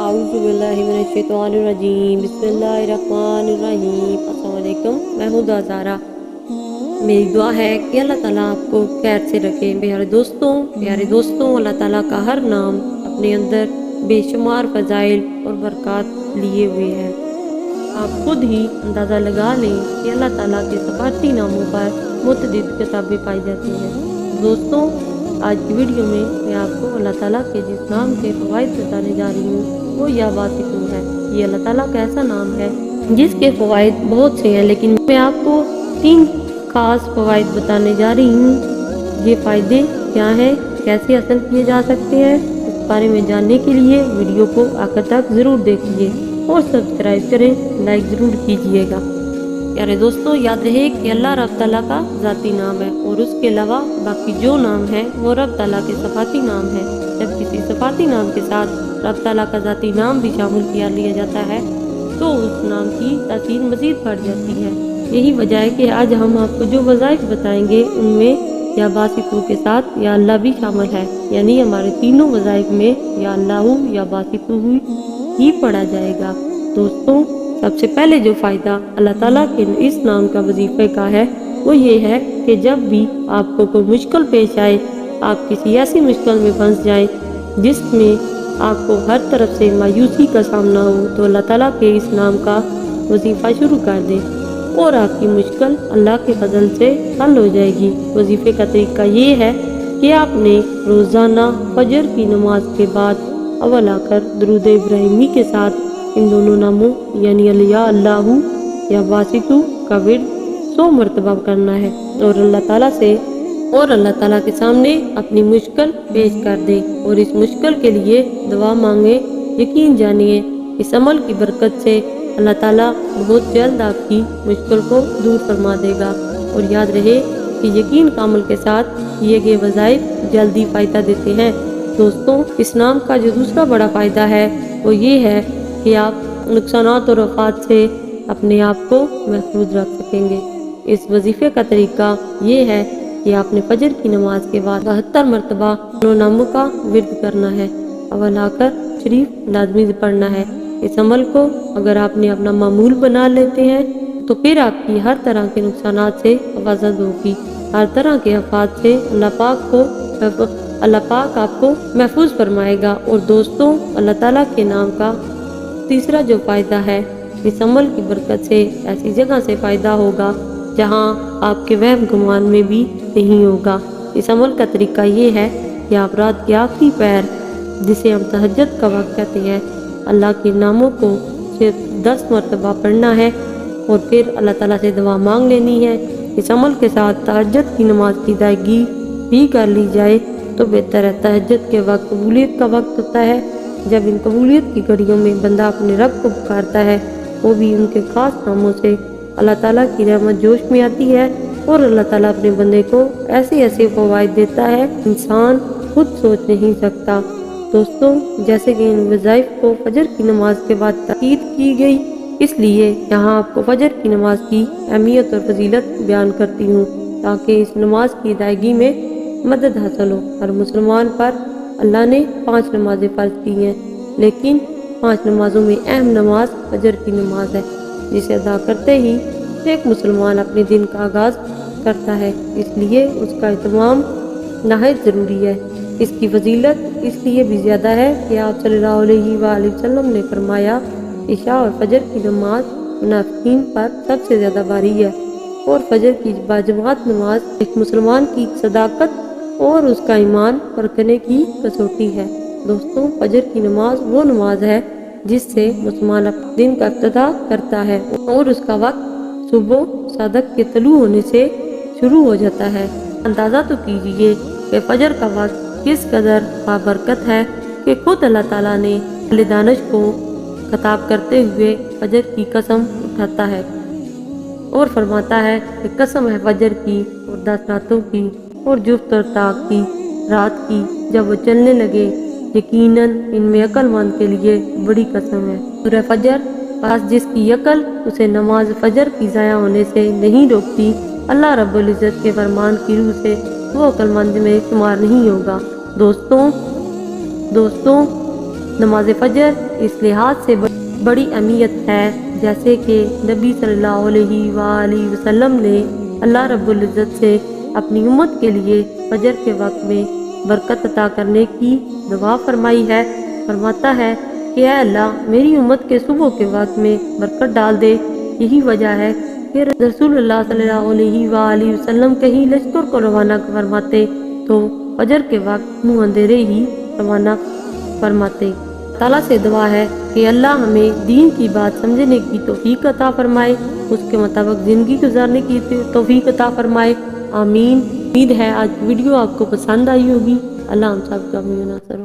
اعوذ باللہ من الشیطان الرجیم بسم اللہ الرحمن الرحیم۔ السلام علیکم، میں ہوں زارا۔ میری دعا ہے کہ اللہ تعالیٰ آپ کو خیر سے رکھے۔ پیارے دوستوں، اللہ تعالیٰ کا ہر نام اپنے اندر بے شمار فضائل اور برکات لیے ہوئے ہے۔ آپ خود ہی اندازہ لگا لیں کہ اللہ تعالیٰ کے صفاتی ناموں پر متعدد کتابیں پائی جاتی ہیں۔ دوستوں، آج کی ویڈیو میں آپ کو اللہ تعالیٰ کے جس نام کے فوائد بتانے جا رہی ہوں وہ یا واسطو ہے۔ یہ اللہ تعالیٰ کا ایسا نام ہے جس کے فوائد بہت سے ہیں، لیکن میں آپ کو 3 خاص فوائد بتانے جا رہی ہوں۔ یہ فائدے کیا ہیں، کیسے حاصل کیے جا سکتے ہیں، اس بارے میں جاننے کے لیے ویڈیو کو آخر تک ضرور دیکھیے اور سبسکرائب کریں، لائک ضرور کیجیے گا۔ پیارے دوستوں، یاد رہے کہ اللہ رب تعالیٰ کا ذاتی نام ہے اور اس کے علاوہ باقی جو نام ہے وہ رب تعالیٰ کے صفاتی نام ہے۔ جب کسی صفاتی نام کے ساتھ رب تعالیٰ کا ذاتی نام بھی شامل کیا لیا جاتا ہے تو اس نام کی تاثیر مزید بڑھ جاتی ہے۔ یہی وجہ ہے کہ آج ہم آپ کو جو وظائف بتائیں گے ان میں یا واسطو کے ساتھ یا اللہ بھی شامل ہے، یعنی ہمارے تینوں وظائف میں یا اللہ یا واسطو ہی پڑھا جائے گا۔ دوستوں، سب سے پہلے جو فائدہ اللہ تعالیٰ کے اس نام کا وظیفے کا ہے وہ یہ ہے کہ جب بھی آپ کو کوئی مشکل پیش آئے، آپ کسی ایسی مشکل میں پھنس جائیں جس میں آپ کو ہر طرف سے مایوسی کا سامنا ہو، تو اللہ تعالیٰ کے اس نام کا وظیفہ شروع کر دیں اور آپ کی مشکل اللہ کے فضل سے حل ہو جائے گی۔ وظیفے کا طریقہ یہ ہے کہ آپ نے روزانہ فجر کی نماز کے بعد اول آ کر درود ابراہیمی کے ساتھ ان دونوں ناموں یعنی اللہ یا واسطو کا ورد 100 مرتبہ کرنا ہے اور اللہ تعالیٰ کے سامنے اپنی مشکل پیش کر دے اور اس مشکل کے لیے دعا مانگے۔ یقین جانیے اس عمل کی برکت سے اللہ تعالیٰ بہت جلد آپ کی مشکل کو دور فرما دے گا۔ اور یاد رہے کہ یقین کا عمل کے ساتھ کیے گئے وظائف جلدی فائدہ دیتے ہیں۔ دوستوں، اس نام کا جو دوسرا بڑا فائدہ ہے وہ یہ ہے کہ آپ نقصانات اور آفات سے اپنے آپ کو محفوظ رکھ سکیں گے۔ اس وظیفے کا طریقہ یہ ہے کہ آپ نے فجر کی نماز کے بعد 72 مرتبہ دونوں ناموں کا ورد کرنا ہے۔ اول آ کر شریف لازمی پڑھنا ہے۔ اس عمل کو اگر آپ نے اپنا معمول بنا لیتے ہیں تو پھر آپ کی ہر طرح کے نقصانات سے حفاظت ہوگی، ہر طرح کے آفات سے اللہ پاک آپ کو محفوظ فرمائے گا۔ اور دوستوں، اللہ تعالیٰ کے نام کا تیسرا جو فائدہ ہے، اس عمل کی برکت سے ایسی جگہ سے فائدہ ہوگا جہاں آپ کے وہم گمان میں بھی نہیں ہوگا۔ اس عمل کا طریقہ یہ ہے کہ آپ رات کے آخری پہر، جسے ہم تہجد کا وقت کہتے ہیں، اللہ کے ناموں کو صرف 10 مرتبہ پڑھنا ہے اور پھر اللہ تعالیٰ سے دعا مانگ لینی ہے۔ اس عمل کے ساتھ تہجد کی نماز کی ادائیگی بھی کر لی جائے تو بہتر ہے۔ تہجد کے وقت قبولیت کا وقت ہوتا ہے، جب ان قبولیت کی گھڑیوں میں بندہ اپنے رب کو پکارتا ہے، وہ بھی ان کے خاص ناموں سے اللہ تعالیٰ کی رحمت جوش میں آتی ہے اور اللہ تعالیٰ اپنے بندے کو ایسے فوائد دیتا ہے انسان خود سوچ نہیں سکتا۔ دوستوں، جیسے کہ ان وظائف کو فجر کی نماز کے بعد تاکید کی گئی، اس لیے یہاں آپ کو فجر کی نماز کی اہمیت اور فضیلت بیان کرتی ہوں تاکہ اس نماز کی ادائیگی میں مدد حاصل ہو۔ ہر مسلمان پر اللہ نے 5 نمازیں فرض کی ہیں، لیکن 5 نمازوں میں اہم نماز فجر کی نماز ہے، جسے ادا کرتے ہی ایک مسلمان اپنے دن کا آغاز کرتا ہے، اس لیے اس کا اہتمام نہایت ضروری ہے۔ اس کی فضیلت اس لیے بھی زیادہ ہے کہ آپ صلی اللہ علیہ وآلہ وسلم نے فرمایا، عشاء اور فجر کی نماز منافقین پر سب سے زیادہ بھاری ہے، اور فجر کی باجماعت نماز ایک مسلمان کی صداقت اور اس کا ایمان پرکھنے کی کسوٹی ہے۔ دوستوں، فجر کی نماز وہ نماز ہے جس سے مسلمان اپنے دن کا ابتدا کرتا ہے اور اس کا وقت صبح صادق کے طلوع ہونے سے شروع ہو جاتا ہے۔ اندازہ تو کیجئے کہ فجر کا وقت کس قدر بابرکت ہے کہ خود اللہ تعالیٰ نے اہل دانش کو خطاب کرتے ہوئے فجر کی قسم اٹھاتا ہے اور فرماتا ہے کہ قسم ہے فجر کی اور 10 راتوں کی اور جفت اور طاق کی رات کی جب وہ چلنے لگے، یقیناً ان میں عقل مند کے لیے بڑی قسم ہے۔ سورہ فجر، پاس جس کی عقل اسے نماز فجر کی ضائع ہونے سے نہیں روکتی، اللہ رب العزت کے فرمان کی روح سے وہ عقل مند میں شمار نہیں ہوگا۔ دوستوں، نماز فجر اس لحاظ سے بڑی اہمیت ہے جیسے کہ نبی صلی اللہ علیہ وآلہ وسلم نے اللہ رب العزت سے اپنی امت کے لیے فجر کے وقت میں برکت عطا کرنے کی دعا فرمائی ہے۔ فرماتا ہے کہ اے اللہ میری امت کے صبح کے وقت میں برکت ڈال دے۔ یہی وجہ ہے کہ رسول اللہ صلی اللہ علیہ وآلہ وسلم کہیں لشکر کو روانہ فرماتے تو فجر کے وقت منہ اندھیرے ہی روانہ فرماتے۔ تعالیٰ سے دعا ہے کہ اللہ ہمیں دین کی بات سمجھنے کی توفیق عطا فرمائے، اس کے مطابق زندگی گزارنے کی توفیق عطا فرمائے، آمین۔ امید ہے آج ویڈیو آپ کو پسند آئی ہوگی۔ اللہ ہم سب کا ناصر ہو۔